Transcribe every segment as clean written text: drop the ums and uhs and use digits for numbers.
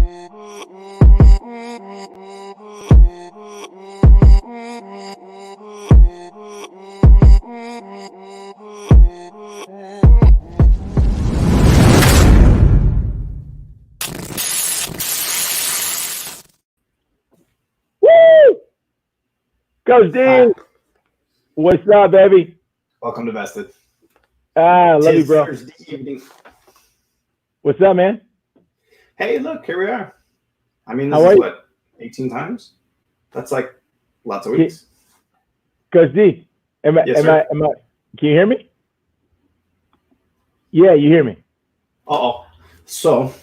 Coach D, what's up, baby? Welcome to Vested. Love you, bro. Thursday evening. What's up, man? Hey, look, here we are. I mean, this is what, 18 times? That's like lots of weeks. Coach D, am I, can you hear me? Yeah, you hear me. Uh-oh. So,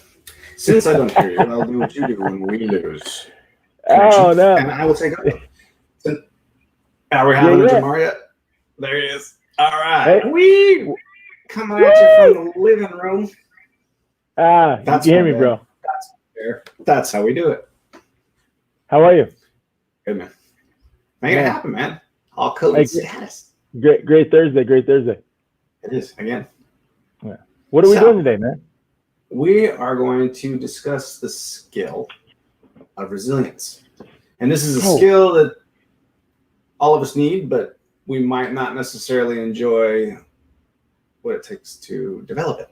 since I don't hear you, I'll do what you do when we lose. Oh, no. And I will take up. Are we having a Jei'mar yet? There he is. All right. Hey. We coming at you from the living room. That's you hear me, bro. That's fair. That's how we do it. How are you? Good, man. Make it happen, man. All COVID status. Great Thursday. Great Thursday. It is, again. Yeah. What are we doing today, man? We are going to discuss the skill of resilience. And this is a skill that all of us need, but we might not necessarily enjoy what it takes to develop it.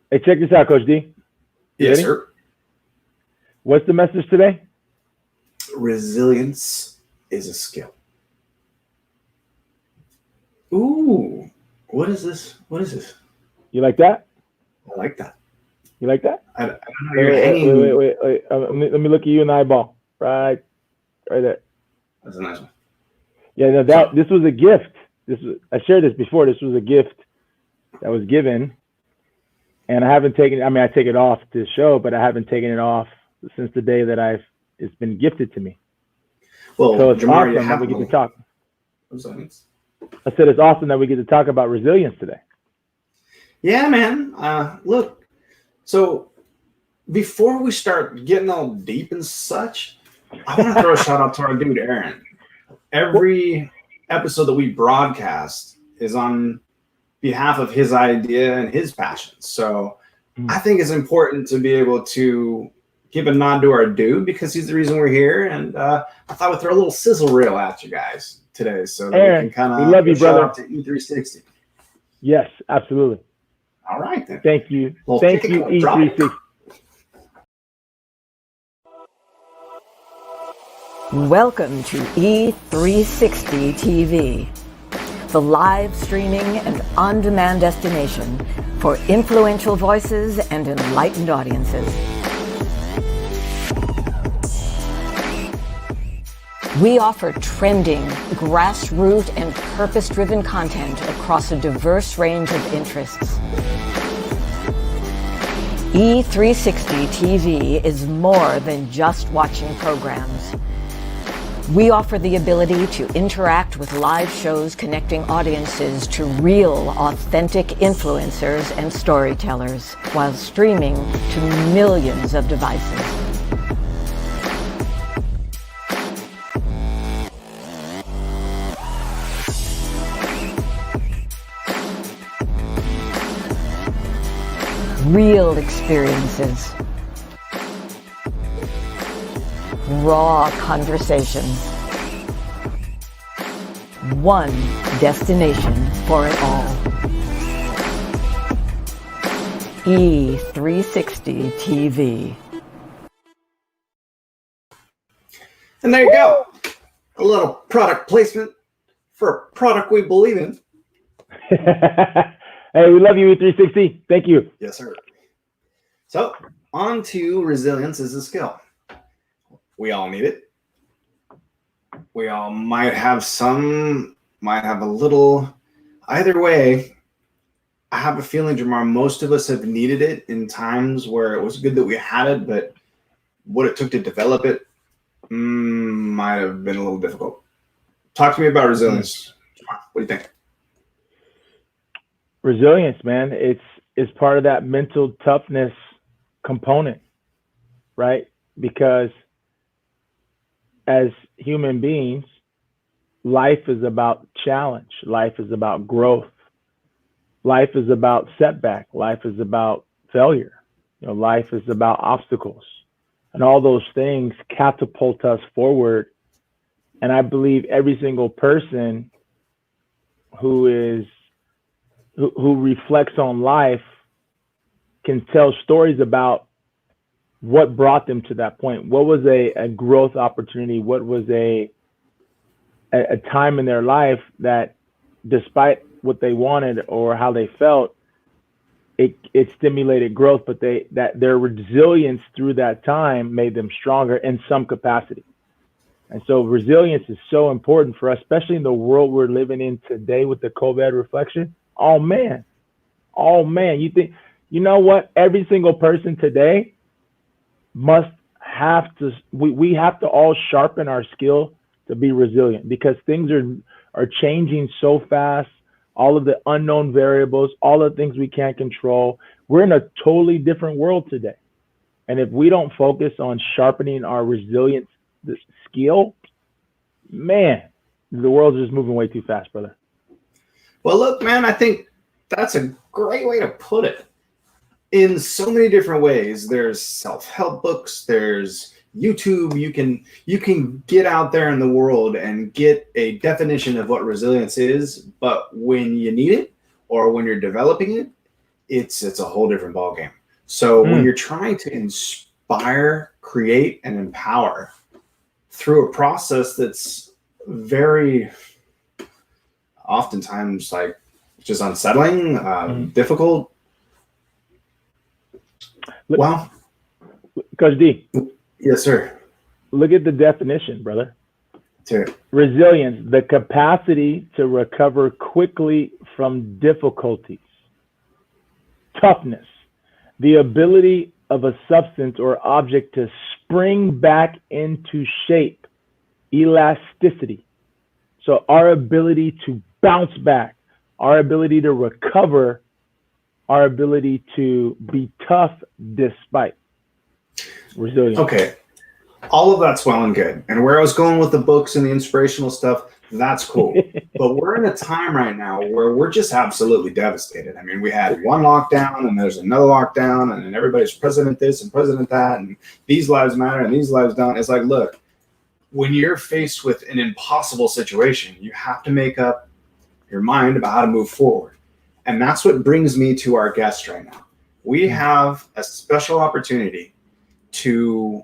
Hey, check this out, Coach D. Yes, sir. What's the message today? Resilience is a skill. Ooh, what is this? What is this? You like that? I like that. You like that? I don't know. You're hanging. Wait. Let me look at you in the eyeball. Right there. That's a nice one. Yeah, no, this was a gift. I shared this before. This was a gift that was given, and I haven't taken. I mean, I take it off to show, but I haven't taken it off since the day that it's been gifted to me. Well, so it's Jei'mar, awesome that we get to talk. I said it's awesome that we get to talk about resilience today. Yeah, man. Look, so before we start getting all deep and such, I want to throw a shout out to our dude Aaron. Every episode that we broadcast is on behalf of his idea and his passion. So I think it's important to be able to give a nod to our dude because he's the reason we're here. And I thought we'd throw a little sizzle reel at you guys today, so that Aaron, we can kind of love you, brother. to E360. Yes, absolutely. All right then. Thank you. Well, thank you, E360. Welcome to E360 TV, the live streaming and on-demand destination for influential voices and enlightened audiences. We offer trending, grassroots, and purpose-driven content across a diverse range of interests. E360 TV is more than just watching programs. We offer the ability to interact with live shows connecting audiences to real, authentic influencers and storytellers while streaming to millions of devices. Real experiences. Raw conversations. One destination for it all. E360 TV. And there you go. A little product placement for a product we believe in. Hey, we love you, E360. Thank you. Yes, sir. So, on to resilience as a skill. We all need it. We all might have some, might have a little. Either way, I have a feeling, Jei'mar, most of us have needed it in times where it was good that we had it, but what it took to develop it might have been a little difficult. Talk to me about resilience. Jei'mar, what do you think? Resilience, man. It's part of that mental toughness component, right? Because as human beings, life is about challenge. Life is about growth. Life is about setback. Life is about failure. You know, life is about obstacles, and all those things catapult us forward. And I believe every single person who reflects on life can tell stories about what brought them to that point. What was a growth opportunity? What was a time in their life that, despite what they wanted or how they felt, it stimulated growth, but that their resilience through that time made them stronger in some capacity. And so resilience is so important for us, especially in the world we're living in today with the COVID reflection. Oh man, you know what? Every single person today must have to, we have to all sharpen our skill to be resilient, because things are changing so fast. All of the unknown variables, all the things we can't control. We're in a totally different world today. And if we don't focus on sharpening our resilience skill, man, the world's just moving way too fast, brother. Well, look, man, I think that's a great way to put it. In so many different ways. There's self-help books, there's YouTube. You can get out there in the world and get a definition of what resilience is, but when you need it or when you're developing it, it's a whole different ballgame. So when you're trying to inspire, create, and empower through a process that's very oftentimes like just unsettling, difficult. Well, Coach D. Yes, sir. Look at the definition, brother. Sure. Resilience, the capacity to recover quickly from difficulties. Toughness, the ability of a substance or object to spring back into shape. Elasticity. So our ability to bounce back, our ability to recover, our ability to be tough despite. Resilience. Okay. All of that's well and good. And where I was going with the books and the inspirational stuff, that's cool. But we're in a time right now where we're just absolutely devastated. I mean, we had one lockdown and there's another lockdown, and then everybody's president this and president that, and these lives matter and these lives don't. It's like, look, when you're faced with an impossible situation, you have to make up your mind about how to move forward. And that's what brings me to our guest right now. We have a special opportunity to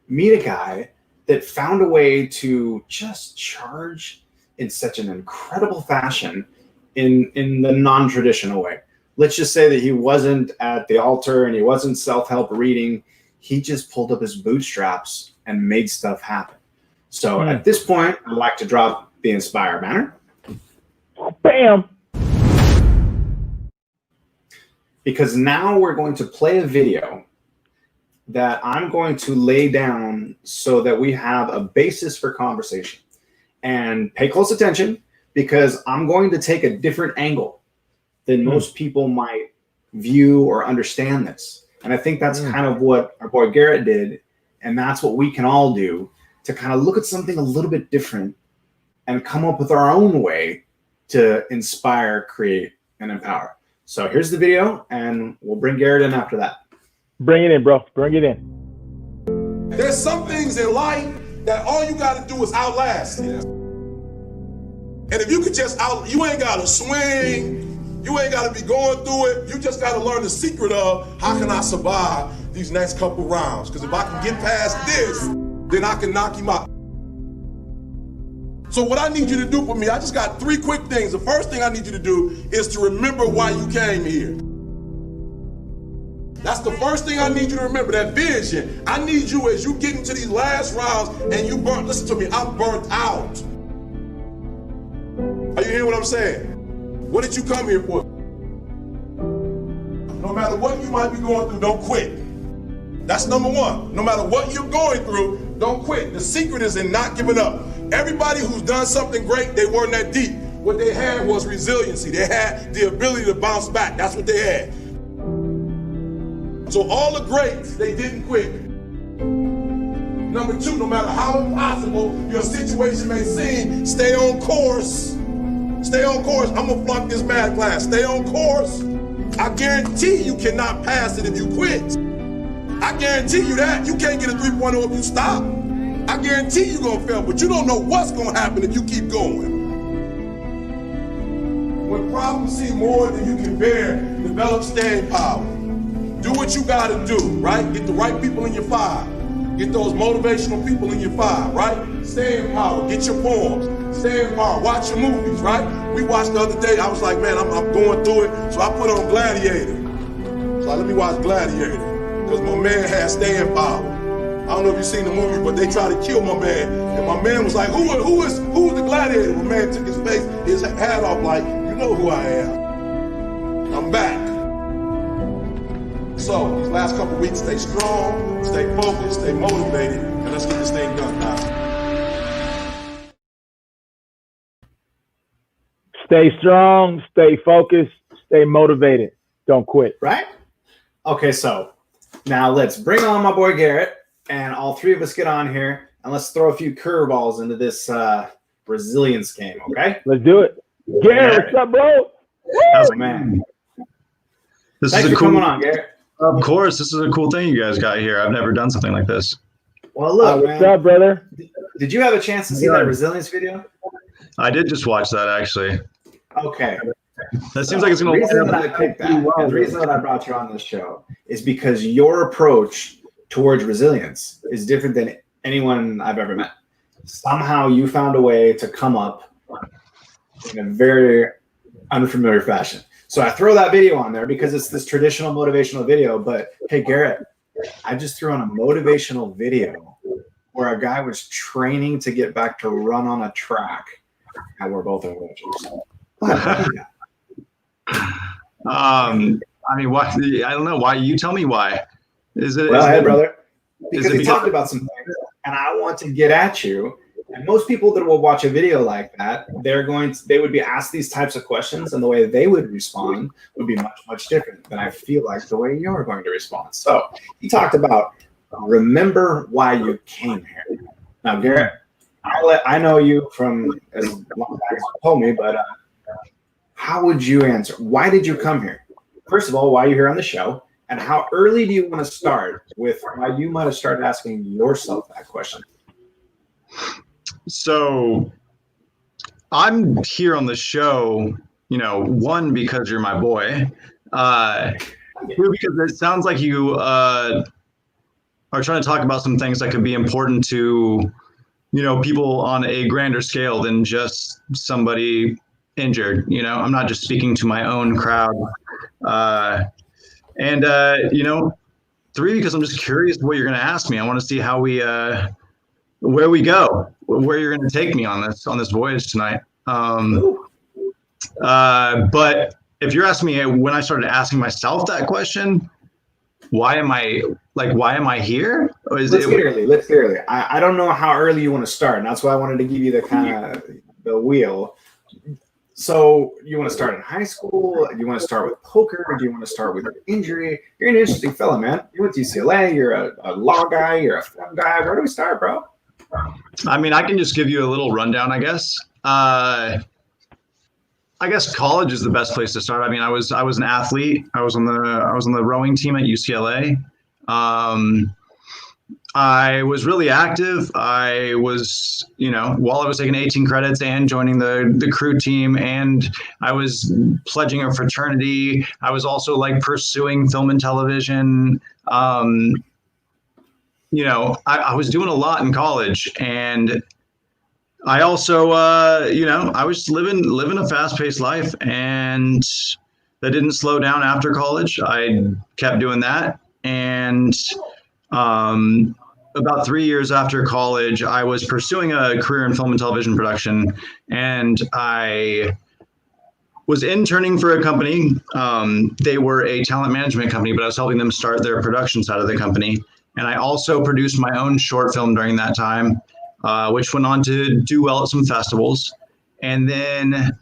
meet a guy that found a way to just charge in such an incredible fashion in the non-traditional way. Let's just say that he wasn't at the altar and he wasn't self-help reading. He just pulled up his bootstraps and made stuff happen. So at this point, I'd like to drop the Inspire banner. Bam! Because now we're going to play a video that I'm going to lay down so that we have a basis for conversation. And pay close attention, because I'm going to take a different angle than most people might view or understand this. And I think that's kind of what our boy Garrett did. And that's what we can all do, to kind of look at something a little bit different and come up with our own way to inspire, create, and empower. So here's the video, and we'll bring Garrett in after that. Bring it in, bro. Bring it in. There's some things in life that all you got to do is outlast. Yeah. And if you could just you ain't got to swing, you ain't got to be going through it. You just got to learn the secret of how can I survive these next couple rounds? Because if I can get past this, then I can knock him out. So what I need you to do for me, I just got 3 quick things. The first thing I need you to do is to remember why you came here. That's the first thing I need you to remember, that vision. I need you, as you get into these last rounds and you burnt, listen to me, I'm burnt out. Are you hearing what I'm saying? What did you come here for? No matter what you might be going through, don't quit. That's number one. No matter what you're going through, don't quit. The secret is in not giving up. Everybody who's done something great, they weren't that deep. What they had was resiliency. They had the ability to bounce back. That's what they had. So all the greats, they didn't quit. Number 2, no matter how impossible your situation may seem, stay on course. Stay on course. I'm gonna flunk this math class. Stay on course. I guarantee you cannot pass it if you quit. I guarantee you that. You can't get a 3.0 if you stop. I guarantee you're gonna fail, but you don't know what's gonna happen if you keep going. When problems seem more than you can bear, develop staying power. Do what you gotta do, right? Get the right people in your five. Get those motivational people in your five, right? Stay in power, get your poems. Stay in power, watch your movies, right? We watched the other day, I was like, man, I'm going through it, so I put on Gladiator. So let me watch Gladiator, because my man had staying power. I don't know if you've seen the movie, but they tried to kill my man, and my man was like, who is the gladiator? My man took his hat off like, you know who I am. I'm back. So these last couple of weeks, stay strong, stay focused, stay motivated, and let's get this thing done now. Stay strong, stay focused, stay motivated. Don't quit. Right? Okay, so now let's bring on my boy Garrett, and all three of us get on here, and let's throw a few curveballs into this resilience game, okay? Let's do it. Garrett, what's up, bro? Oh, man. Thanks for coming on, Garrett. Of course, this is a cool thing you guys got here. I've never done something like this. Well, look, what's up, brother? Did you have a chance to see that resilience video? I did just watch that, actually. Okay. That seems like it's going to. The reason that I picked that, and the reason that I brought you on this show is because your approach towards resilience is different than anyone I've ever met. Somehow you found a way to come up in a very unfamiliar fashion. So I throw that video on there because it's this traditional motivational video. But hey, Garrett, I just threw on a motivational video where a guy was training to get back to run on a track, and we're both in wheelchairs. I mean, why? I don't know why. You tell me why. Well, hey, brother, because we talked about some things, and I want to get at you. And most people that will watch a video like that, they would be asked these types of questions, and the way they would respond would be much, much different than I feel like the way you're going to respond. So he talked about remember why you came here. Now, Garrett, I know you from as long back as you told me, but how would you answer? Why did you come here? First of all, why are you here on the show? And how early do you want to start with why you might have started asking yourself that question? So I'm here on the show, one, because you're my boy. Two, because it sounds like you are trying to talk about some things that could be important to, people on a grander scale than just somebody injured. I'm not just speaking to my own crowd. Three, because I'm just curious what you're going to ask me. I want to see how where we go, where you're going to take me on this voyage tonight. But if you're asking me when I started asking myself that question, why am I here? Or let's get early. I don't know how early you want to start, and that's why I wanted to give you the kind of the wheel. So you want to start in high school? Do you want to start with poker? Or do you want to start with your injury? You're an interesting fella, man. You went to UCLA. You're a law guy. You're a film guy. Where do we start, bro? I mean, I can just give you a little rundown, I guess. I guess college is the best place to start. I mean, I was an athlete. I was on the rowing team at UCLA. I was really active. I was, while I was taking 18 credits and joining the crew team, and I was pledging a fraternity. I was also pursuing film and television. I was doing a lot in college, and I also, I was living a fast-paced life, and that didn't slow down after college. I kept doing that, and about 3 years after college, I was pursuing a career in film and television production, and I was interning for a company. They were a talent management company, but I was helping them start their production side of the company. And I also produced my own short film during that time, which went on to do well at some festivals. And then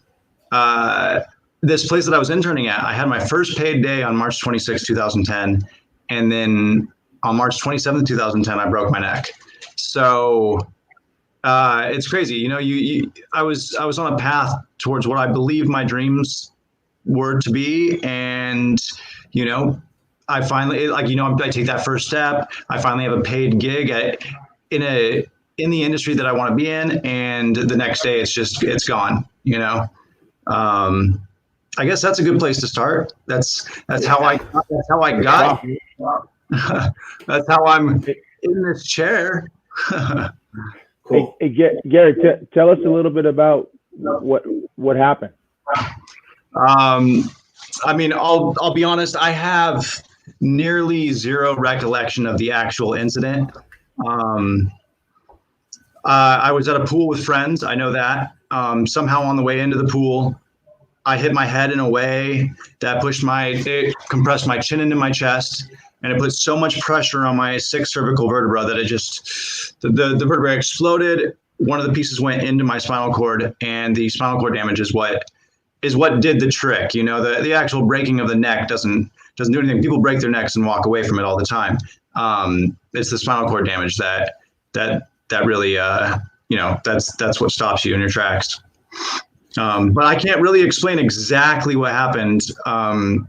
this place that I was interning at, I had my first paid day on March 26, 2010. And then on March 27, 2010, I broke my neck. So it's crazy. I was on a path towards what I believe my dreams were to be. And, I finally, I take that first step. I finally have a paid gig in the industry that I want to be in. And the next day it's gone, I guess that's a good place to start. That's how I got. That's how I'm in this chair. Cool. Hey, Garrett, tell us a little bit about what happened. I'll be honest. I have nearly zero recollection of the actual incident. I was at a pool with friends. I know that. Somehow on the way into the pool, I hit my head in a way that it compressed my chin into my chest, and it put so much pressure on my 6th cervical vertebra that it just, the vertebra exploded. One of the pieces went into my spinal cord, and the spinal cord damage is what did the trick. The actual breaking of the neck doesn't do anything. People break their necks and walk away from it all the time. It's the spinal cord damage that really, that's what stops you in your tracks. But I can't really explain exactly what happened on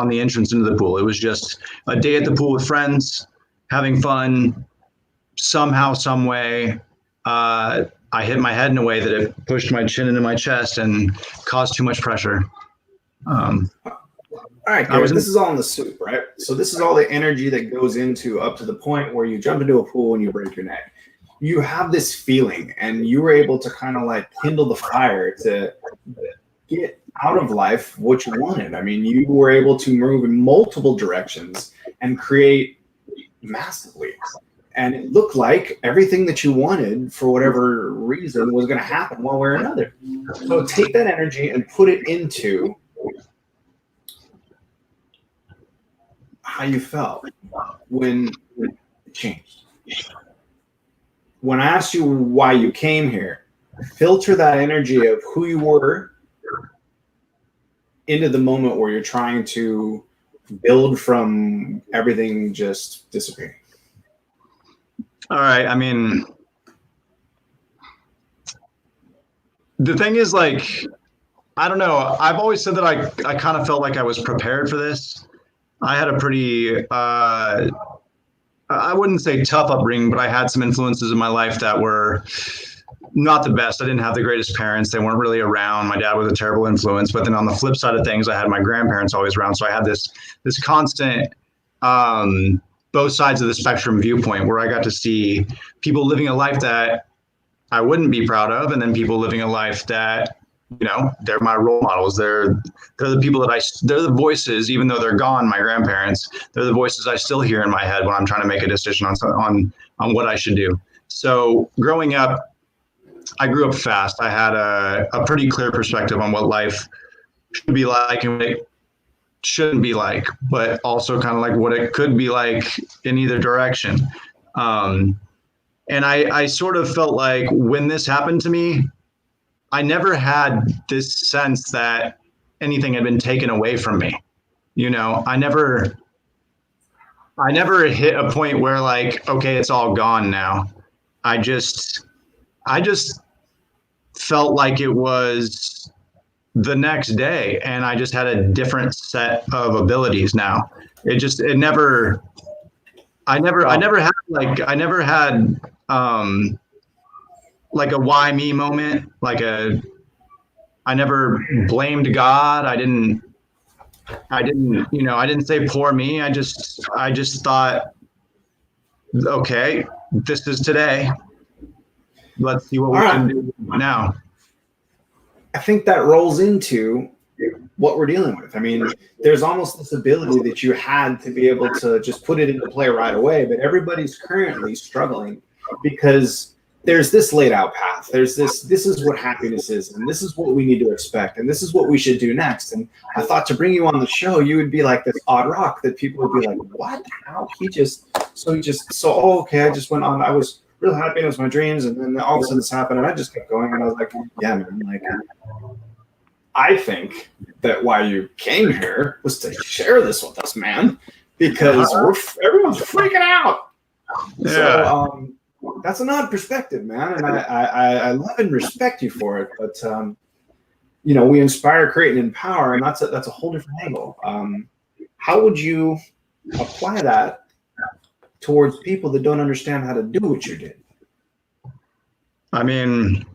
the entrance into the pool. It was just a day at the pool with friends, having fun. Somehow, some way, I hit my head in a way that it pushed my chin into my chest and caused too much pressure. All right, Garrett, this is all in the soup, right? So this is all the energy that goes into up to the point where you jump into a pool and you break your neck. You have this feeling, and you were able to kind of like kindle the fire to get out of life what you wanted. I mean, you were able to move in multiple directions and create massively. And it looked like everything that you wanted for whatever reason was going to happen one way or another. So take that energy and put it into how you felt when it changed. When I asked you why you came here, filter that energy of who you were into the moment where you're trying to build from everything just disappearing. All right. The thing is, like, I don't know. I've always said that I kind of felt like I was prepared for this. I had a pretty, I wouldn't say tough upbringing, but I had some influences in my life that were not the best. I didn't have the greatest parents. They weren't really around. My dad was a terrible influence. But then on the flip side of things, I had my grandparents always around. So I had this constant both sides of the spectrum viewpoint where I got to see people living a life that I wouldn't be proud of, and then people living a life that, they're my role models. They're the people they're the voices, even though they're gone, my grandparents, they're the voices I still hear in my head when I'm trying to make a decision on what I should do. So growing up, I grew up fast. I had a pretty clear perspective on what life should be like and what it shouldn't be like, but also kind of like what it could be like in either direction. And I sort of felt like when this happened to me, I never had this sense that anything had been taken away from me. I never hit a point where like, okay, it's all gone now. I just felt like it was the next day, and I just had a different set of abilities now. I never had like a why me moment, I never blamed God. I didn't say poor me. I just thought, okay, this is today. Let's see what we can do now. I think that rolls into what we're dealing with. I mean, there's almost this ability that you had to be able to just put it into play right away, but everybody's currently struggling because there's this laid out path. There's this is what happiness is, and this is what we need to expect, and this is what we should do next. And I thought to bring you on the show, you would be like this odd rock that people would be like, what? How? Okay, I just went on. I was real happy. It was my dreams. And then all of a sudden this happened, and I just kept going. And I was like, yeah, man, like, I think that why you came here was to share this with us, man, because everyone's freaking out. Yeah. So, that's an odd perspective, man, and I love and respect you for it. But we inspire, create, and empower, and that's a whole different angle. How would you apply that towards people that don't understand how to do what you did? I mean,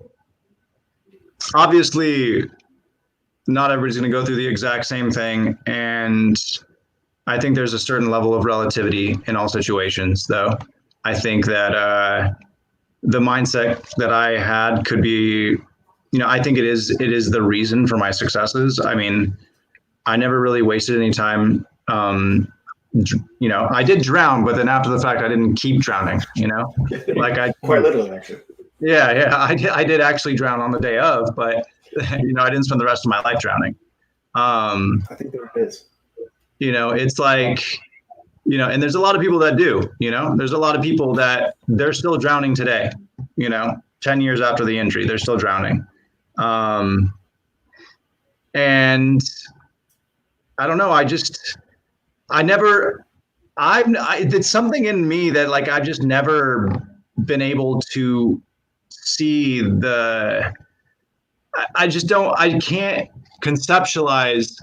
obviously, not everybody's going to go through the exact same thing, and I think there's a certain level of relativity in all situations, though. I think that the mindset that I had could be, I think it is the reason for my successes. I mean, I never really wasted any time. I did drown, but then after the fact, I didn't keep drowning, like Quite literally, actually. Yeah, I did actually drown on the day of, but I didn't spend the rest of my life drowning. I think there it is. It's like, and there's a lot of people that do, there's a lot of people that they're still drowning today, 10 years after the injury, they're still drowning. And I don't know, it's something in me that like, I've just never been able to see I can't conceptualize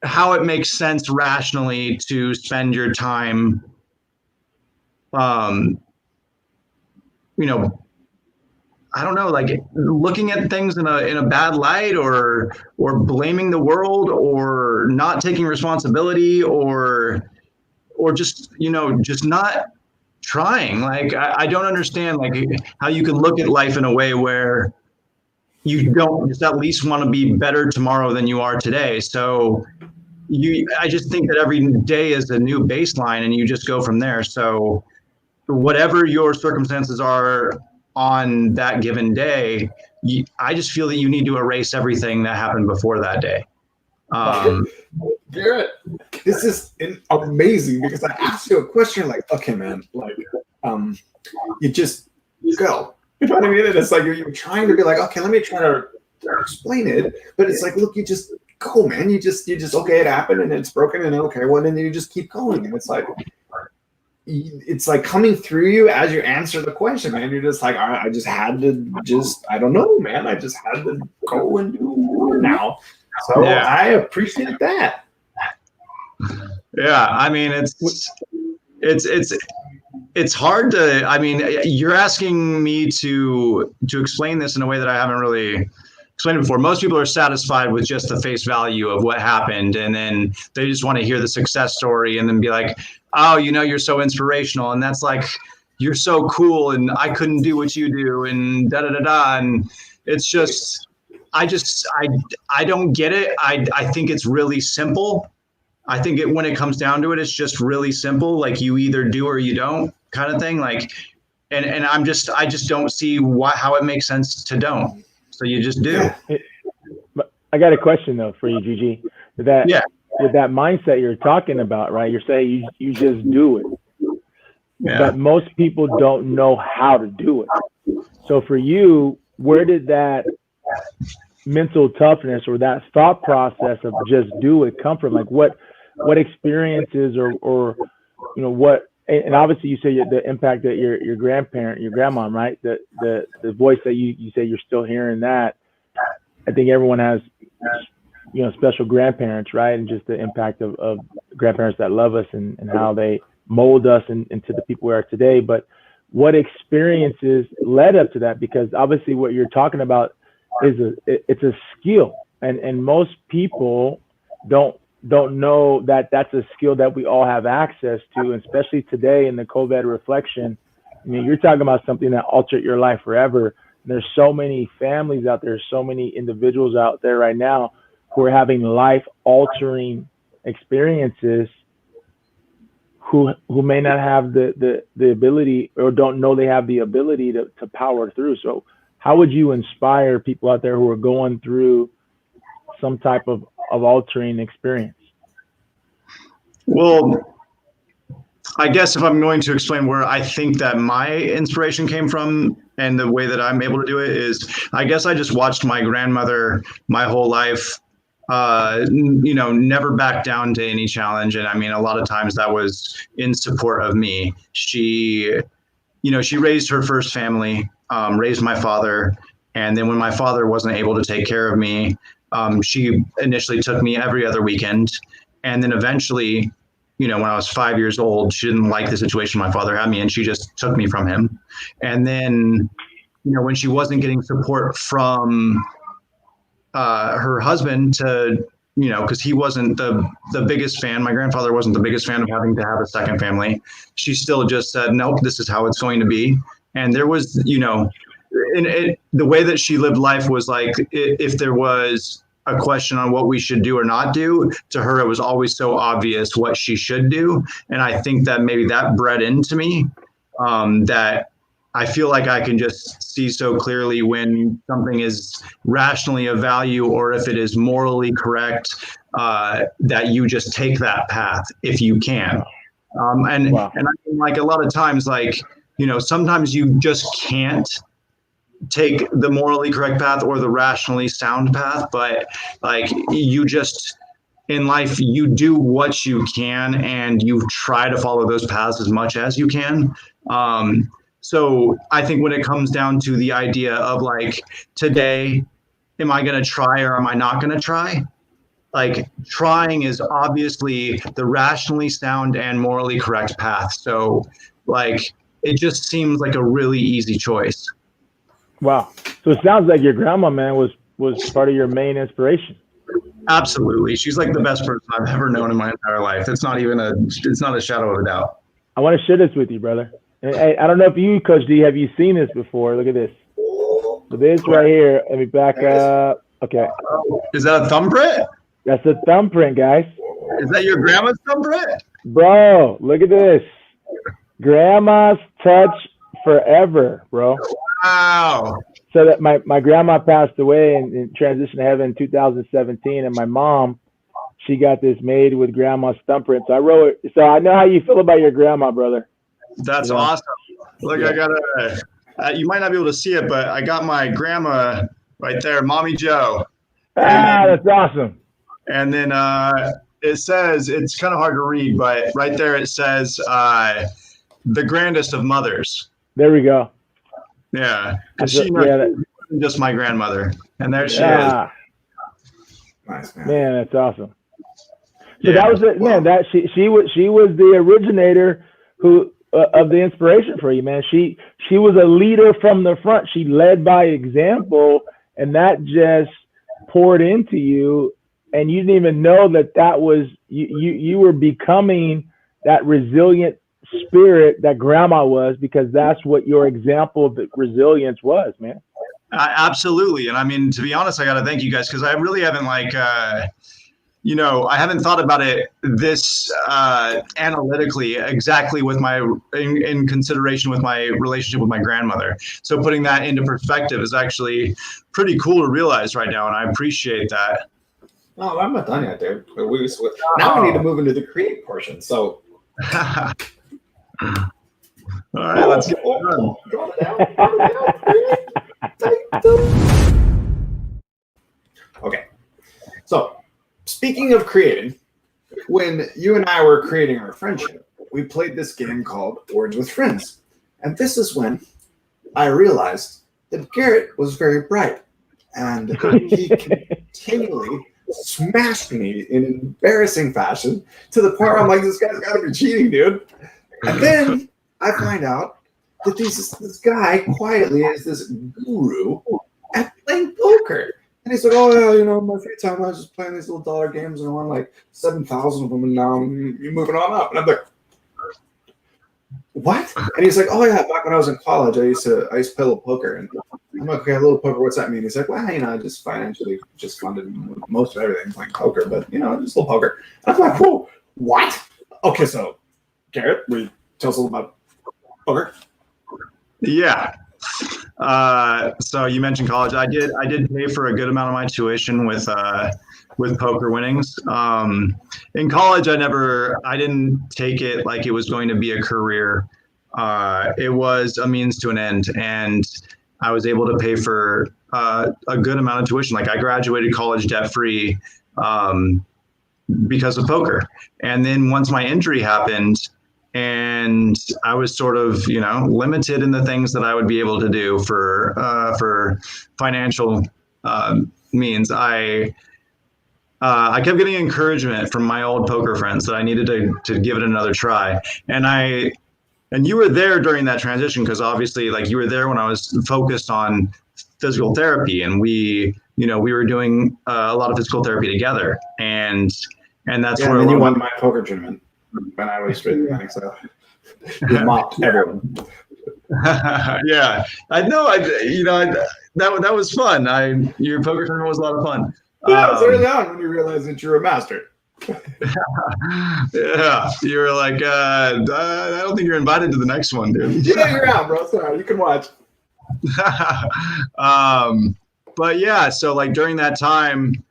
how it makes sense rationally to spend your time, I don't know, like looking at things in a bad light, or blaming the world, or not taking responsibility, or just, just not trying. Like, I don't understand like how you can look at life in a way where you don't just at least want to be better tomorrow than you are today. So I just think that every day is a new baseline and you just go from there. So whatever your circumstances are on that given day, I just feel that you need to erase everything that happened before that day. Garrett, this is amazing, because I asked you a question like, okay, man, like, you just go. You know what I mean? And it's like you're trying to be like, okay, let me try to explain it, but it's like, look, you just go, man. You just okay, it happened and it's broken, and okay, well, then you just keep going, and it's like coming through you as you answer the question, man. You're just like, all right, I just had to I don't know, man. I just had to go and do more now. So yeah. I appreciate that. Yeah, I mean, it's hard to. I mean, you're asking me to explain this in a way that I haven't really explained it before. Most people are satisfied with just the face value of what happened, and then they just want to hear the success story, and then be like, oh, you're so inspirational, and that's like, you're so cool, and I couldn't do what you do, and da da da da, and it's just, I don't get it. I think it's really simple. I think when it comes down to it, it's just really simple. Like, you either do or you don't, kind of thing. Like, and I just don't see how it makes sense to don't. So you just do. I got a question though for you, Gigi. With that mindset you're talking about, right? You're saying you just do it, but most people don't know how to do it. So for you, where did that mental toughness or that thought process of just do it come from? Like, what experiences or what? And obviously, you say the impact that your grandparent, your grandmom, right? The voice that you say you're still hearing that. I think everyone has, special grandparents, right? And just the impact of grandparents that love us and how they mold us into the people we are today. But what experiences led up to that? Because obviously, what you're talking about is it's a skill, and most people don't know that that's a skill that we all have access to, and especially today in the COVID reflection. I mean, you're talking about something that altered your life forever. There's so many families out there, so many individuals out there right now who are having life-altering experiences who may not have the ability, or don't know they have the ability to power through. So how would you inspire people out there who are going through some type of altering experience? Well, I guess if I'm going to explain where I think that my inspiration came from and the way that I'm able to do it is, I guess I just watched my grandmother my whole life, never back down to any challenge. And I mean, a lot of times that was in support of me. She raised her first family, raised my father, And then when my father wasn't able to take care of me, she initially took me every other weekend. And then eventually, when I was 5 years old, she didn't like the situation my father had me in. She just took me from him. And then, when she wasn't getting support from her husband to, because he wasn't the biggest fan, my grandfather wasn't the biggest fan of having to have a second family. She still just said, nope, this is how it's going to be. And there was, the way that she lived life was like, if there was a question on what we should do or not do, to her, it was always so obvious what she should do. And I think that maybe that bred into me, that I feel like I can just see so clearly when something is rationally of value or if it is morally correct, that you just take that path if you can. And I mean, like a lot of times, like, sometimes you just can't take the morally correct path or the rationally sound path, but like you just in life, you do what you can and you try to follow those paths as much as you can. So I think when it comes down to the idea of like, today, am I going to try or am I not going to try? Like, trying is obviously the rationally sound and morally correct path. So like, it just seems like a really easy choice. Wow. So it sounds like your grandma, man, was part of your main inspiration. Absolutely. She's like the best person I've ever known in my entire life. It's not a shadow of a doubt. I want to share this with you, brother. And I don't know if you, Coach D, have you seen this before? Look at this. So this right here, let me back up. Okay. Is that a thumbprint? That's a thumbprint, guys. Is that your grandma's thumbprint? Bro, look at this. Grandma's touch forever, bro. Wow. So that my grandma passed away and transitioned to heaven in 2017, and my mom, she got this made with grandma's thumbprint. So I wrote it. So I know how you feel about your grandma, brother. That's awesome. Look, yeah. I got you might not be able to see it, but I got my grandma right there, Mommy Joe. That's awesome. And then it says, it's kind of hard to read, but right there it says, the grandest of mothers. There we go. Yeah. Because she knows just my grandmother. And there she is. Nice, man. Man, that's awesome. So that was it, man. That she was the originator of the inspiration for you, man. She was a leader from the front. She led by example, and that just poured into you, and you didn't even know that was you were becoming that resilient spirit that grandma was, because that's what your example of resilience was, man. Absolutely. And I mean, to be honest, I got to thank you guys, because I really haven't I haven't thought about it this analytically exactly with in consideration with my relationship with my grandmother. So putting that into perspective is actually pretty cool to realize right now. And I appreciate that. No, I'm not done yet, dude. Now we need to move into the create portion. So. All right, let's get done. Okay. So, speaking of creating, when you and I were creating our friendship, we played this game called Words with Friends. And this is when I realized that Garrett was very bright. And he continually smashed me in embarrassing fashion to the point where I'm like, this guy's got to be cheating, dude. And then I find out that this guy quietly is this guru at playing poker. And he's like, oh, yeah, in my free time, I was just playing these little dollar games, and I won like 7,000 of them, and now you're moving on up. And I'm like, what? And he's like, oh, yeah, back when I was in college, I used to play a little poker. And I'm like, okay, a little poker, what's that mean? He's like, well, I just financially just funded most of everything playing poker, but, just a little poker. And I'm like, whoa, what? Okay, so, Garrett, will you tell us a little about poker? Yeah. So you mentioned college. I did pay for a good amount of my tuition with poker winnings. In college, I didn't take it like it was going to be a career. It was a means to an end, and I was able to pay for a good amount of tuition. Like, I graduated college debt free because of poker. And then once my injury happened, and I was sort of, limited in the things that I would be able to do for financial means. I kept getting encouragement from my old poker friends that I needed to give it another try. And you were there during that transition, because obviously, like, you were there when I was focused on physical therapy, and we were doing a lot of physical therapy together. And that's where you won my poker tournament when I was straight back. So you mocked everyone. Yeah, I know. That was fun. Your poker tournament was a lot of fun. Yeah, it was early on when you realized that you were a master. Yeah, you were like, I don't think you're invited to the next one, dude. Yeah, you're out, bro. Sorry, you can watch. But yeah, so like during that time,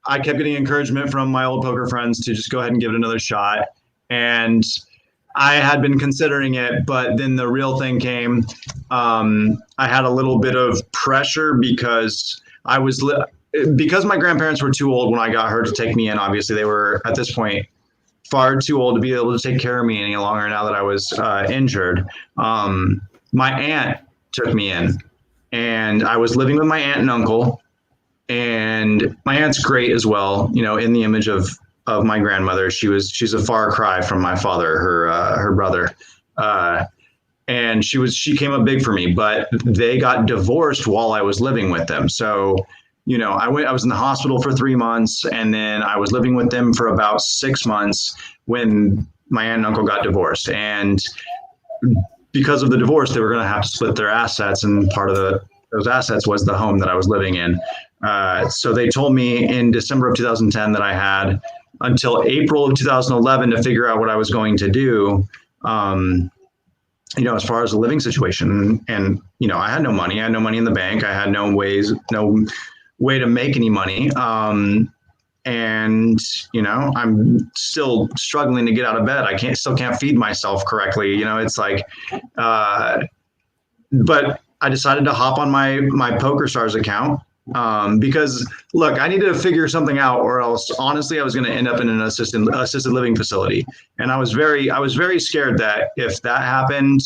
I kept getting encouragement from my old poker friends to just go ahead and give it another shot. And I had been considering it, but then the real thing came. I had a little bit of pressure because because my grandparents were too old when I got her to take me in. Obviously, they were at this point far too old to be able to take care of me any longer now that I was injured. My aunt took me in, and I was living with my aunt and uncle. And my aunt's great as well, in the image of my grandmother. She's a far cry from my father, her brother. And she came up big for me, but they got divorced while I was living with them. So, I was in the hospital for 3 months, and then I was living with them for about 6 months when my aunt and uncle got divorced. And because of the divorce, they were going to have to split their assets, and part of those assets was the home that I was living in. So they told me in December of 2010 that I had until April of 2011 to figure out what I was going to do, as far as the living situation. And, I had no money. I had no money in the bank. I had no way to make any money. And, I'm still struggling to get out of bed. I still can't feed myself correctly. It's like, but I decided to hop on my PokerStars account. Because look, I needed to figure something out, or else honestly, I was going to end up in an assisted living facility. And I was very scared that if that happened,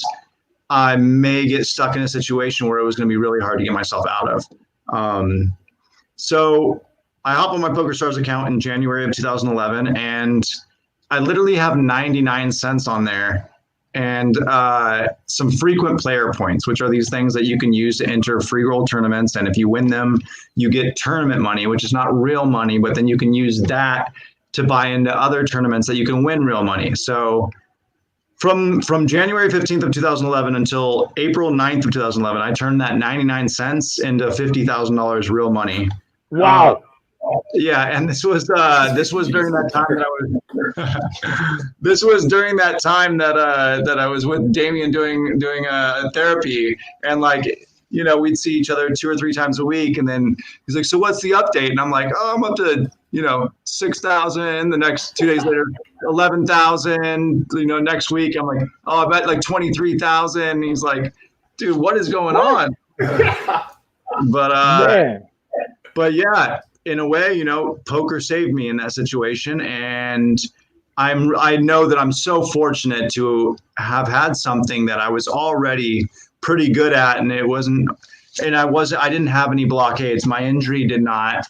I may get stuck in a situation where it was going to be really hard to get myself out of. So I hopped on my PokerStars account in January of 2011, and I literally have 99 cents on there, and some frequent player points, which are these things that you can use to enter free roll tournaments. And if you win them, you get tournament money, which is not real money, but then you can use that to buy into other tournaments that you can win real money. So from January 15th of 2011 until April 9th of 2011, I turned that 99 cents into $50,000 real money. Wow. Yeah, and this was during that time that I was with Damien doing therapy, and we'd see each other 2 or 3 times a week, and then he's like, "So what's the update?" And I'm like, "Oh, I'm up to 6,000." The next 2 days later, 11,000. Next week I'm like, "Oh, I bet like 23,000." He's like, "Dude, what is going on?" But yeah. In a way, poker saved me in that situation, and I know that I'm so fortunate to have had something that I was already pretty good at, and I didn't have any blockades. My injury did not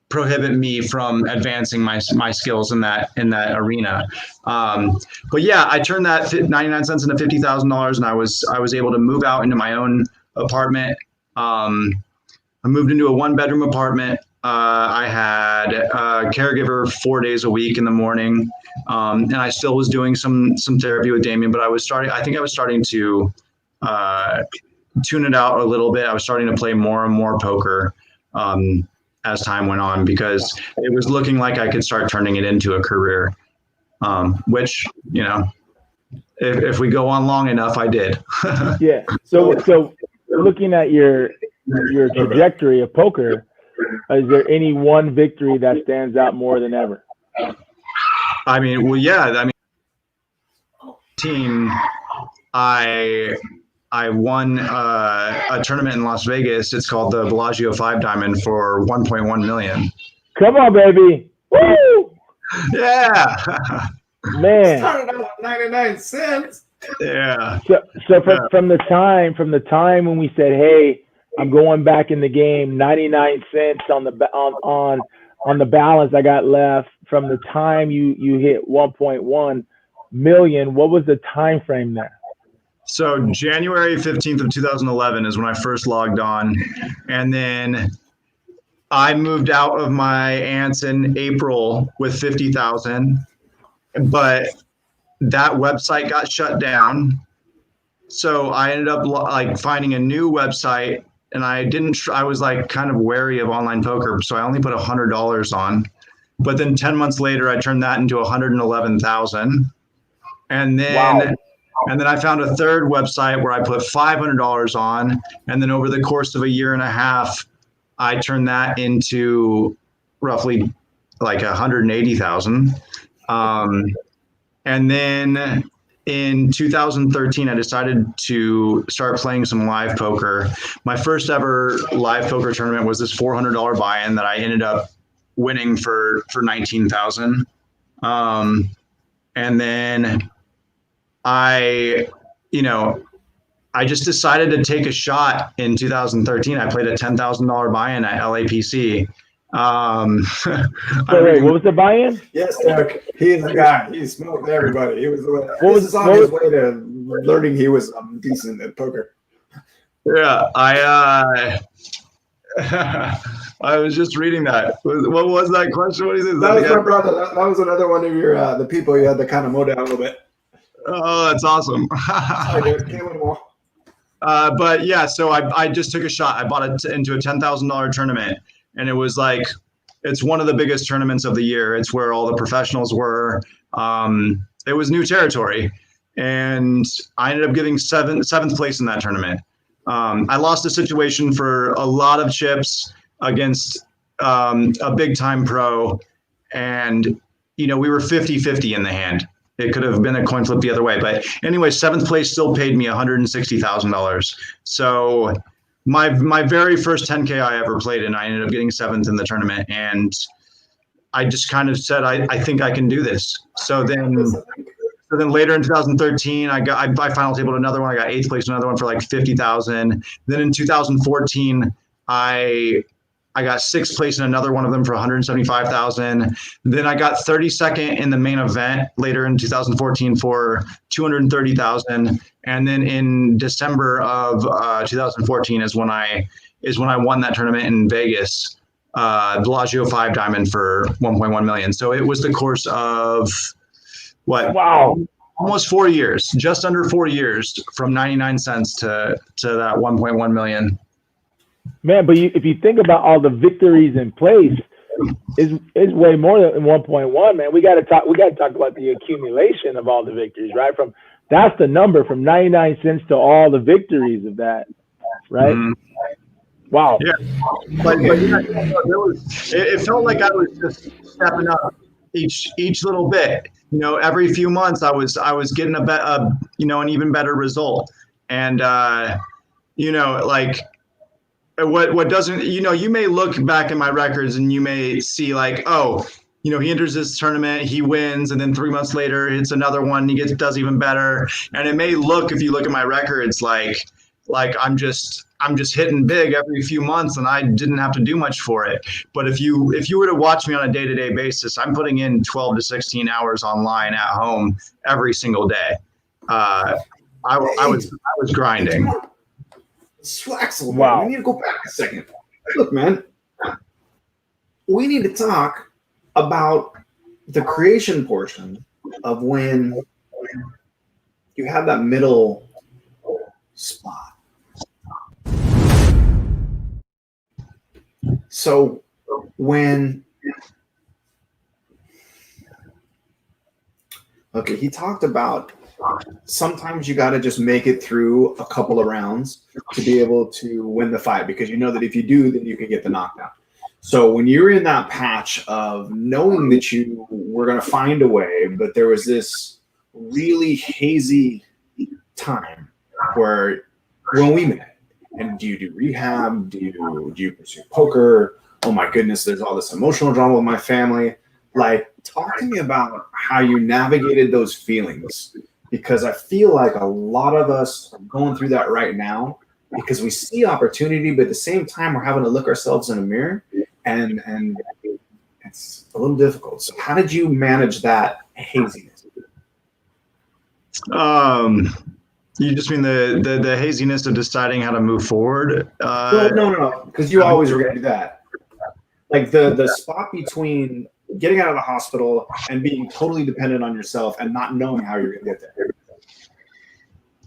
prohibit me from advancing my skills in that arena. But yeah, I turned that 99 cents into $50,000, and I was able to move out into my own apartment. I moved into a 1-bedroom apartment. I had a caregiver 4 days a week in the morning. And I still was doing some therapy with Damien, but I was starting to tune it out a little bit. I was starting to play more and more poker as time went on, because it was looking like I could start turning it into a career, which, if we go on long enough, I did. Yeah. So looking at your trajectory of poker, is there any one victory that stands out more than ever? I mean, well, yeah. I won a tournament in Las Vegas. It's called the Bellagio 5 Diamond for $1.1 million. Come on, baby! Woo! Yeah. Man. Started out at 99 cents. Yeah. So from the time when we said, hey, I'm going back in the game, 99 cents on the balance I got left, from the time you hit 1.1 million, what was the time frame there? So January 15th of 2011 is when I first logged on. And then I moved out of my aunt's in April with 50,000, but that website got shut down. So I ended up like finding a new website, and I was like kind of wary of online poker. So I only put $100 on, but then 10 months later, I turned that into 111,000. And then, And then I found a third website where I put $500 on. And then over the course of a year and a half, I turned that into roughly like 180,000. And then in 2013, I decided to start playing some live poker. My first ever live poker tournament was this $400 buy-in that I ended up winning for 19,000. And then I just decided to take a shot in 2013. I played a $10,000 buy-in at LAPC. Wait, what was the buy-in? Yes, Derek. He's the guy. He smoked everybody. He was on his way to learning he was decent at poker. Yeah, I was just reading that. What was that question? What is it? That was my brother. That was another one of your the people you had to kind of mow down a little bit. Oh, that's awesome. But yeah, so I just took a shot. I bought it into a $10,000 tournament, and it was like, it's one of the biggest tournaments of the year. It's where all the professionals were. It was new territory, and I ended up getting seventh place in that tournament. I lost a situation for a lot of chips against a big time pro, and we were 50-50 in the hand. It could have been a coin flip the other way, but anyway, seventh place still paid me $160,000. So my very first 10K I ever played in, I ended up getting seventh in the tournament, and I just kind of said, I think I can do this. So then later in 2013, I final tabled another one. I got eighth place, another one for like 50,000. Then in 2014, I got sixth place in another one of them for 175,000. Then I got 32nd in the main event later in 2014 for 230,000. And then in December of 2014 is when I won that tournament in Vegas, Bellagio 5 Diamond for 1.1 million. So it was the course of what? Wow. Almost 4 years, just under 4 years, from 99 cents to that 1.1 million. Man, but if you think about all the victories in place, is way more than 1.1. Man, we got to talk about the accumulation of all the victories, right? That's the number, from 99 cents to all the victories of that, right? Mm-hmm. Wow. Yeah, but yeah, it felt like I was just stepping up each little bit. Every few months I was getting an even better result, and what doesn't, you may look back at my records and you may see like, oh, he enters this tournament, he wins, and then 3 months later it's another one, he does even better. And it may look, if you look at my records, like I'm just hitting big every few months and I didn't have to do much for it. But if you were to watch me on a day-to-day basis, I'm putting in 12 to 16 hours online at home every single day. I was grinding. Swaxel, wow. We need to go back a second. Look, man, we need to talk about the creation portion of when you have that middle spot. So he talked about sometimes you got to just make it through a couple of rounds to be able to win the fight, because that if you do, then you can get the knockdown. So when you're in that patch of knowing that you were going to find a way, but there was this really hazy time when we met, and do you do rehab? Do you pursue poker? Oh my goodness, there's all this emotional drama with my family. Like, talk to me about how you navigated those feelings, because I feel like a lot of us are going through that right now because we see opportunity, but at the same time, we're having to look ourselves in a mirror, and it's a little difficult. So how did you manage that haziness? You just mean the haziness of deciding how to move forward? Well, no, because you always were going to do that. Like the spot between getting out of the hospital and being totally dependent on yourself and not knowing how you're going to get there.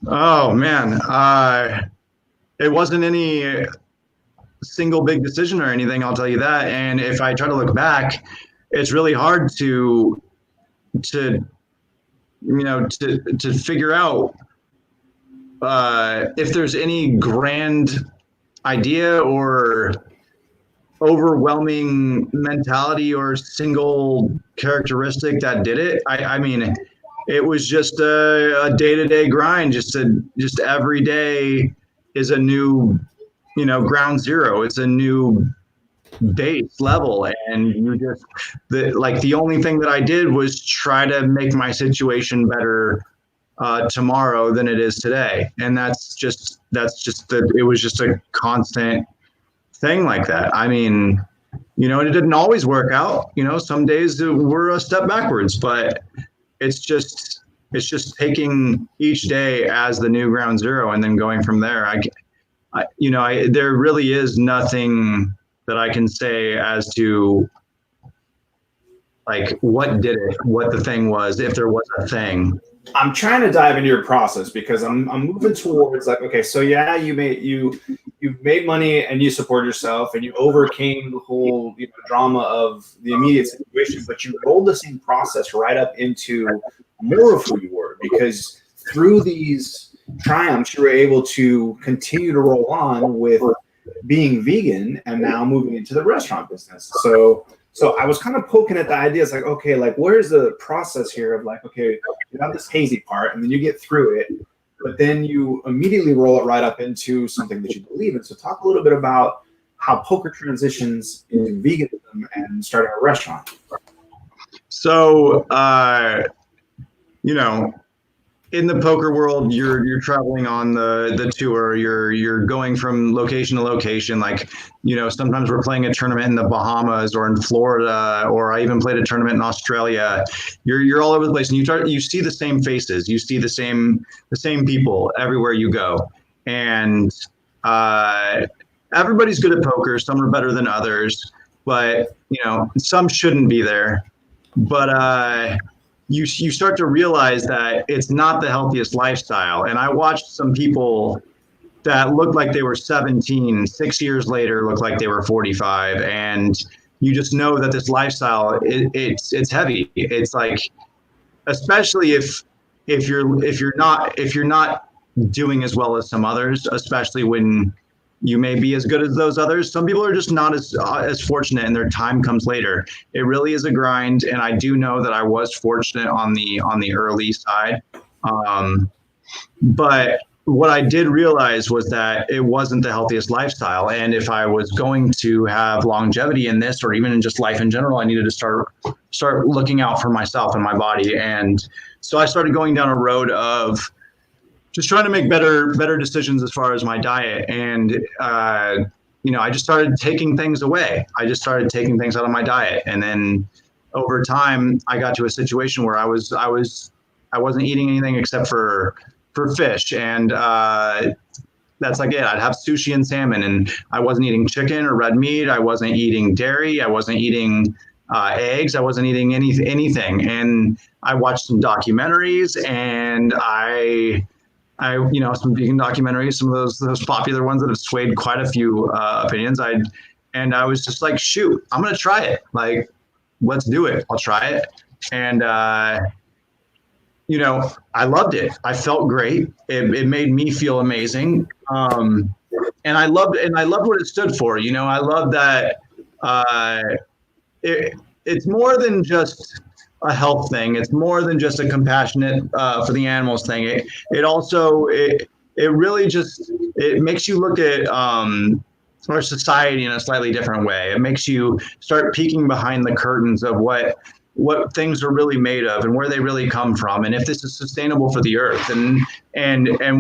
Oh man, it wasn't any single big decision or anything, I'll tell you that. And if I try to look back, it's really hard to figure out if there's any grand idea or overwhelming mentality or single characteristic that did it. I mean, it was just a day-to-day grind. Just every day is a new, ground zero. It's a new base level, and the only thing that I did was try to make my situation better tomorrow than it is today. And it was just a constant thing like that. I mean, it didn't always work out. Some days we're a step backwards, but it's just taking each day as the new ground zero and then going from there. There really is nothing that I can say as to like what did it, what the thing was, if there was a thing. I'm trying to dive into your process because I'm moving towards like, okay, so yeah, you made money and you support yourself and you overcame the whole drama of the immediate situation, but you rolled the same process right up into more of who you were, because through these triumphs you were able to continue to roll on with being vegan and now moving into the restaurant business. So I was kind of poking at the ideas like, okay, like where's the process here of like, okay, you have this hazy part and then you get through it, but then you immediately roll it right up into something that you believe in. So talk a little bit about how poker transitions into veganism and starting a restaurant. So, in the poker world, you're traveling on the tour. You're going from location to location. Like, sometimes we're playing a tournament in the Bahamas or in Florida, or I even played a tournament in Australia. You're all over the place, and you see the same faces. You see the same people everywhere you go, and everybody's good at poker. Some are better than others, but some shouldn't be there. But you start to realize that it's not the healthiest lifestyle. And I watched some people that looked like they were 17, 6 years later, looked like they were 45. And you just know that this lifestyle, it's heavy. It's like, especially if you're not doing as well as some others, especially when you may be as good as those others. Some people are just not as fortunate, and their time comes later. It really is a grind, and I do know that I was fortunate on the early side. But what I did realize was that it wasn't the healthiest lifestyle, and if I was going to have longevity in this, or even in just life in general, I needed to start looking out for myself and my body. And so I started going down a road of just trying to make better decisions as far as my diet. And, I just started taking things away. I just started taking things out of my diet. And then over time, I got to a situation where I wasn't eating anything except for fish. And that's like it. I'd have sushi and salmon, and I wasn't eating chicken or red meat. I wasn't eating dairy. I wasn't eating eggs. I wasn't eating anything. And I watched some documentaries, and some vegan documentaries, some of those popular ones that have swayed quite a few opinions. I was just like, shoot, I'm going to try it. Like, let's do it. I'll try it. And, I loved it. I felt great. It made me feel amazing. And I loved what it stood for. I love that it's more than just a health thing. It's more than just a compassionate for the animals thing. It also really just, it makes you look at our society in a slightly different way. It makes you start peeking behind the curtains of what what things are really made of and where they really come from, and if this is sustainable for the earth. And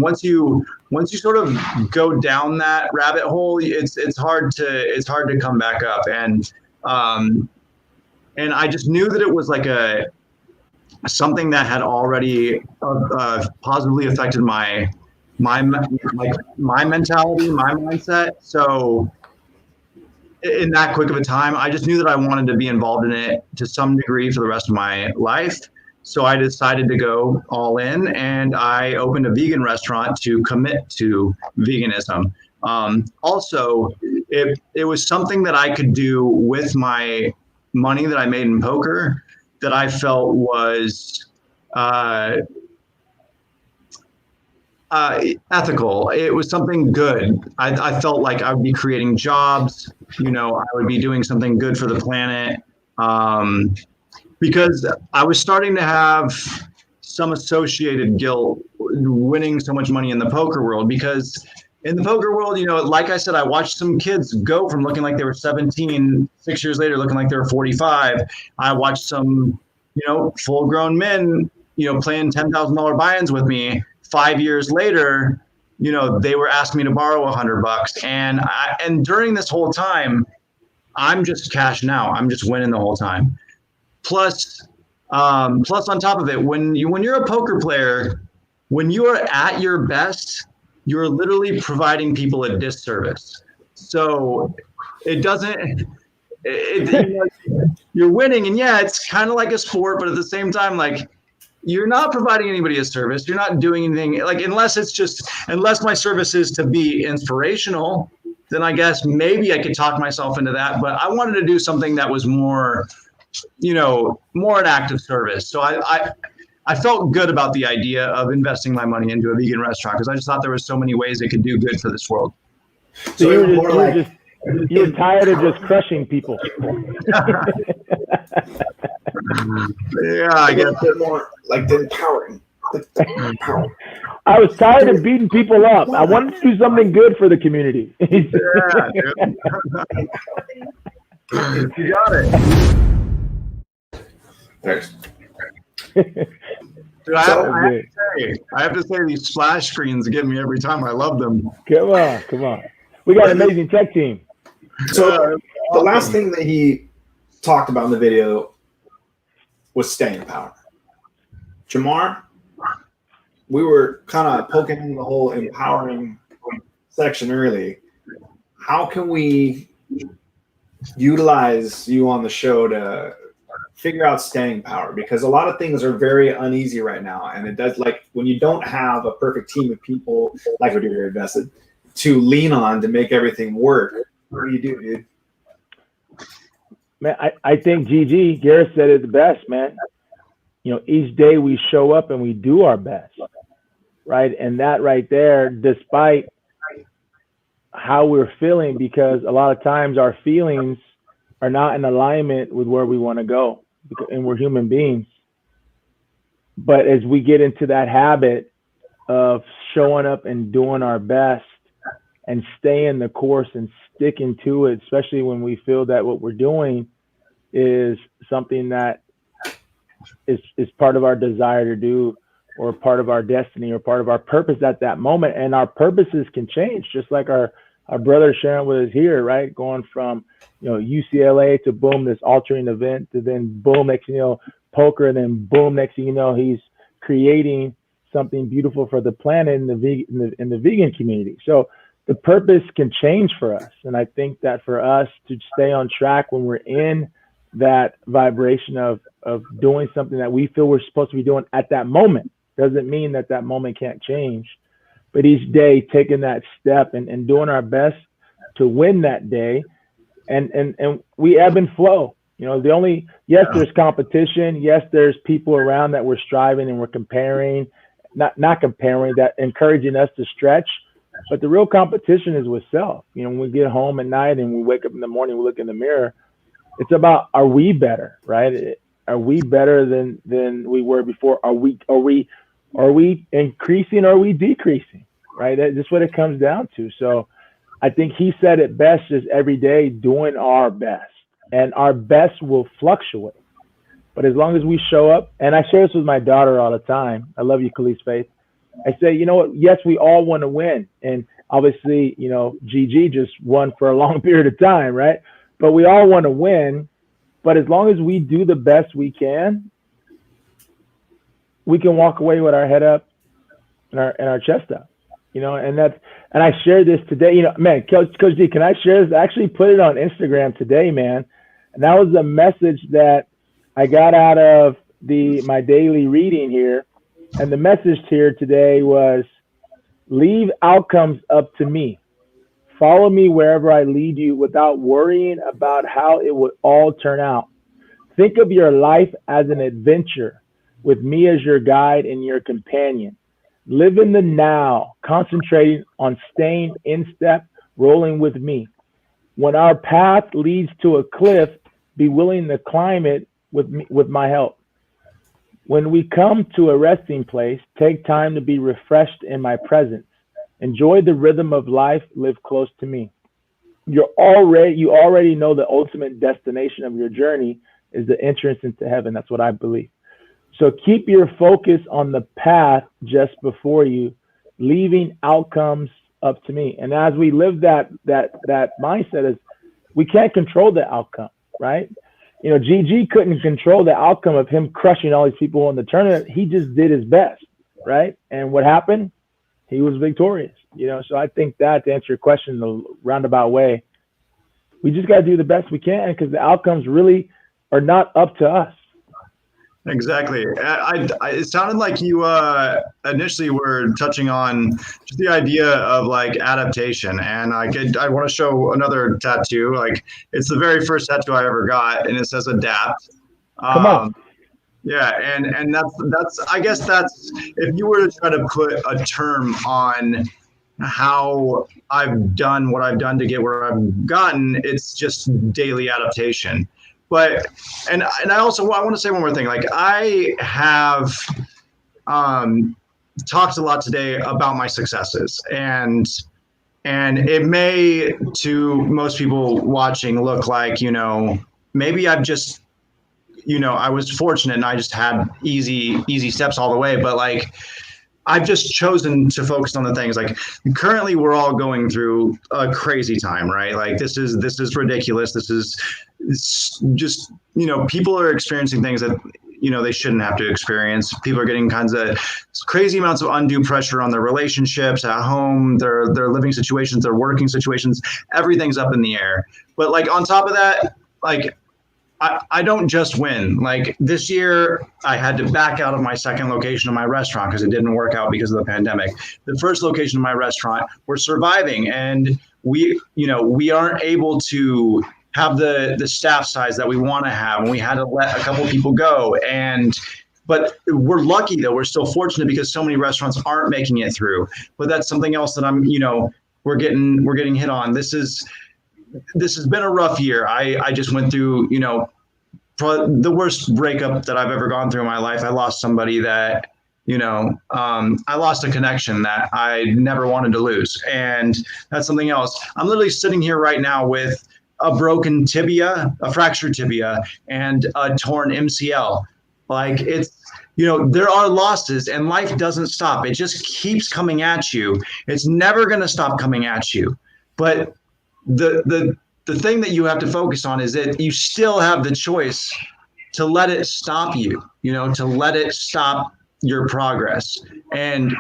once you sort of go down that rabbit hole, it's hard to come back up. And I just knew that it was like something that had already positively affected my mentality, my mindset. So in that quick of a time, I just knew that I wanted to be involved in it to some degree for the rest of my life. So I decided to go all in, and I opened a vegan restaurant to commit to veganism. Also, it was something that I could do with my money that I made in poker that I felt was ethical. It was something good. I felt like I would be creating jobs. I would be doing something good for the planet, because I was starting to have some associated guilt winning so much money in the poker world. Because in the poker world, like I said, I watched some kids go from looking like they were 17, 6 years later looking like they were 45. I watched some, full-grown men, playing $10,000 buy-ins with me. 5 years later, they were asking me to borrow $100, and during this whole time, I'm just cashing out. I'm just winning the whole time. Plus on top of it, when you're a poker player, when you are at your best, you're literally providing people a disservice. So it doesn't. You're winning, and yeah, it's kind of like a sport, but at the same time, like, you're not providing anybody a service. You're not doing anything, like, unless my service is to be inspirational, then I guess maybe I could talk myself into that. But I wanted to do something that was more an act of service. So I felt good about the idea of investing my money into a vegan restaurant, because I just thought there were so many ways it could do good for this world. So you're tired of just crushing people. Yeah, I guess a bit more like the empowering. I was tired of beating people up. I wanted to do something good for the community. Yeah, you got it. Thanks. Dude, I have to say these splash screens get me every time. I love them. Come on. We got an amazing tech team. So the last thing that he talked about in the video was staying power. Jei'mar, we were kind of poking in the whole empowering section early. How can we utilize you on the show to figure out staying power? Because a lot of things are very uneasy right now, and it does, like, when you don't have a perfect team of people like we do here at Vested to lean on to make everything work. What do you do, dude? Man, I think Garrett said it the best, man. Each day we show up and we do our best, right? And that right there, despite how we're feeling, because a lot of times our feelings are not in alignment with where we want to go, and we're human beings. But as we get into that habit of showing up and doing our best and staying the course and sticking to it, especially when we feel that what we're doing is something that is part of our desire to do, or part of our destiny, or part of our purpose at that moment. And our purposes can change, just like our brother sharing with us here, right? Going from, UCLA to boom, this altering event, to then boom, next thing you know, poker, and then boom, next thing you know, he's creating something beautiful for the planet in the vegan community. So the purpose can change for us. And I think that for us to stay on track when we're in that vibration of doing something that we feel we're supposed to be doing at that moment, doesn't mean that moment can't change. But each day taking that step and doing our best to win that day. And we ebb and flow. Yes, there's competition. Yes, there's people around that we're striving and we're comparing, not comparing, that encouraging us to stretch. But the real competition is with self. When we get home at night and we wake up in the morning, we look in the mirror, it's about, are we better, right? Are we better than we were before? Are we increasing, or are we decreasing, right? That's what it comes down to. So I think he said it best, is every day doing our best, and our best will fluctuate. But as long as we show up, and I share this with my daughter all the time. I love you, Khalees Faith. I say, you know what? Yes, we all want to win. And obviously, you know, GG just won for a long period of time, right? But we all want to win. But as long as we do the best we can walk away with our head up and our chest up, you know. And I shared this today. You know, man, Coach D, can I share this? I actually put it on Instagram today, man. And that was a message that I got out of my daily reading here. And the message here today was, leave outcomes up to me. Follow me wherever I lead you without worrying about how it would all turn out. Think of your life as an adventure with me as your guide and your companion. Live in the now, concentrating on staying in step, rolling with me. When our path leads to a cliff, be willing to climb it with my help. When we come to a resting place, take time to be refreshed in my presence. Enjoy the rhythm of life, live close to me. You already know the ultimate destination of your journey is the entrance into heaven. That's what I believe. So keep your focus on the path just before you, leaving outcomes up to me. And as we live that mindset, is we can't control the outcome, right? You know, GG couldn't control the outcome of him crushing all these people in the tournament. He just did his best, right? And what happened? He was victorious, you know. So I think that, to answer your question in a roundabout way, we just got to do the best we can, because the outcomes really are not up to us. Exactly. It sounded like you initially were touching on just the idea of like adaptation, and I want to show another tattoo. Like, it's the very first tattoo I ever got, and it says adapt. Come on. Yeah, and that's I guess that's, if you were to try to put a term on how I've done what I've done to get where I've gotten, it's just daily adaptation. But and I want to say one more thing. Like, I have talked a lot today about my successes, and it may, to most people watching, look like, you know, maybe I've just, you know, I was fortunate and I just had easy steps all the way. But like, I've just chosen to focus on the things. Like, currently we're all going through a crazy time, right? Like, this is ridiculous. It's just, you know, people are experiencing things that, you know, they shouldn't have to experience. People are getting kinds of crazy amounts of undue pressure on their relationships at home, their living situations, their working situations. Everything's up in the air. But like, on top of that, like, I don't just win. Like, this year, I had to back out of my second location of my restaurant because it didn't work out because of the pandemic. The first location of my restaurant, we're surviving, and we aren't able to have the staff size that we want to have, and we had to let a couple people go. But we're lucky that we're still fortunate, because so many restaurants aren't making it through. But that's something else that we're getting hit on. This has been a rough year. I just went through, you know, the worst breakup that I've ever gone through in my life. I lost somebody that, you know, I lost a connection that I never wanted to lose. And that's something else. I'm literally sitting here right now with a broken tibia, a fractured tibia, and a torn MCL. Like, it's, you know, there are losses, and life doesn't stop. It just keeps coming at you. It's never going to stop coming at you. But the thing that you have to focus on is that you still have the choice to let it stop you, you know, to let it stop your progress. And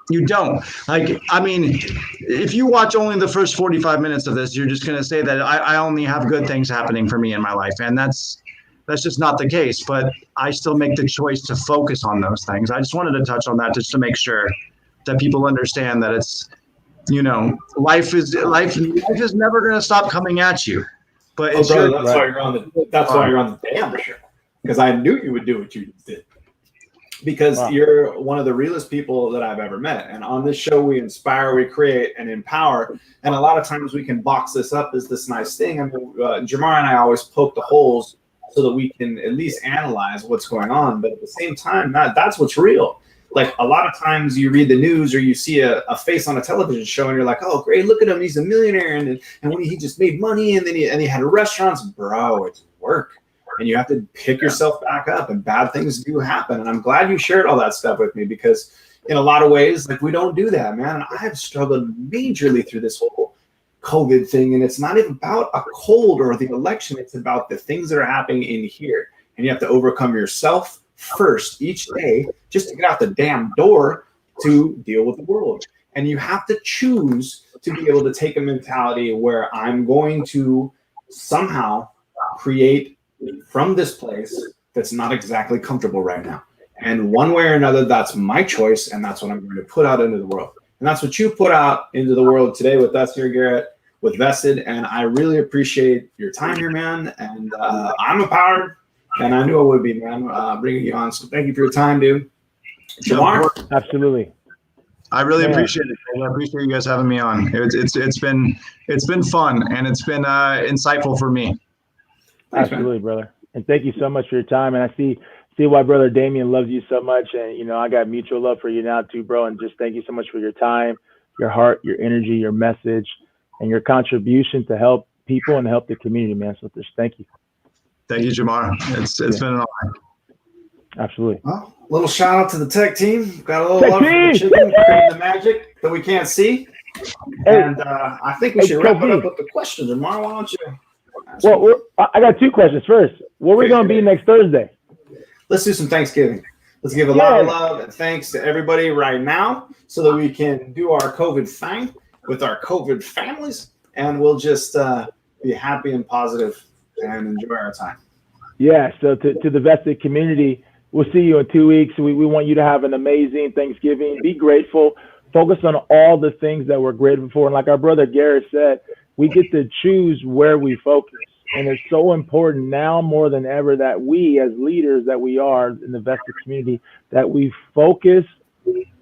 you don't. Like, I mean, if you watch only the first 45 minutes of this, you're just going to say that I only have good things happening for me in my life. And that's just not the case. But I still make the choice to focus on those things. I just wanted to touch on that just to make sure that people understand that it's, you know, life is never going to stop coming at you. But it's brother, that's why you're on the damn show, because I knew you would do what you did, because you're one of the realest people that I've ever met. And on this show, we inspire, we create, and empower. And a lot of times we can box this up as this nice thing. I mean, Jei'mar and I always poke the holes so that we can at least analyze what's going on. But at the same time, that's what's real. Like, a lot of times you read the news or you see a face on a television show and you're like, oh, great, look at him, he's a millionaire, and when he just made money, and then he had restaurants. Bro, it's work. and you have to pick yourself back up, and bad things do happen. And I'm glad you shared all that stuff with me, because in a lot of ways, like, we don't do that, man. And I have struggled majorly through this whole COVID thing. And it's not even about a cold or the election. It's about the things that are happening in here. And you have to overcome yourself first each day just to get out the damn door to deal with the world. And you have to choose to be able to take a mentality where I'm going to somehow create from this place that's not exactly comfortable right now. And one way or another, that's my choice, and that's what I'm going to put out into the world. And that's what you put out into the world today with us here, Garrett, with Vested. And I really appreciate your time here, man. And I'm empowered, and I knew I would be, man, bringing you on. So thank you for your time, dude. Jei'mar? Absolutely. I really appreciate it. I appreciate you guys having me on. It's been fun, and it's been insightful for me. Thanks, Absolutely, man. brother. And thank you so much for your time. And I see why brother Damien loves you so much. And, you know, I got mutual love for you now too, bro. And just thank you so much for your time, your heart, your energy, your message, and your contribution to help people and help the community, man. So just thank you. Thank you, Jei'mar. It's been an honor. Absolutely. Well, little shout out to the tech team. Got a little love for the chicken, creating the magic that we can't see. And I think we should wrap it up with the questions. Jei'mar, why don't you? Well, I got two questions. First, where are we going to be next Thursday? Let's do some Thanksgiving. Let's give a lot of love and thanks to everybody right now so that we can do our COVID thing with our COVID families. And we'll just be happy and positive and enjoy our time. Yeah, so to the Vested community, we'll see you in 2 weeks. We want you to have an amazing Thanksgiving. Be grateful. Focus on all the things that we're grateful for. And like our brother Garrett said, we get to choose where we focus. And it's so important now more than ever that we, as leaders that we are in the Vested community, that we focus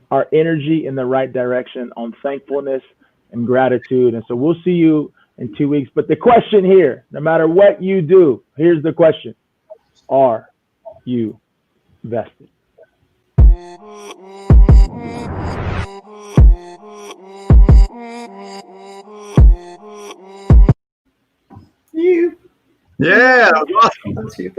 our energy in the right direction on thankfulness and gratitude. And so we'll see you in 2 weeks. But the question here, no matter what you do, here's the question. Are you vested? You. Yeah, that was awesome. That's you.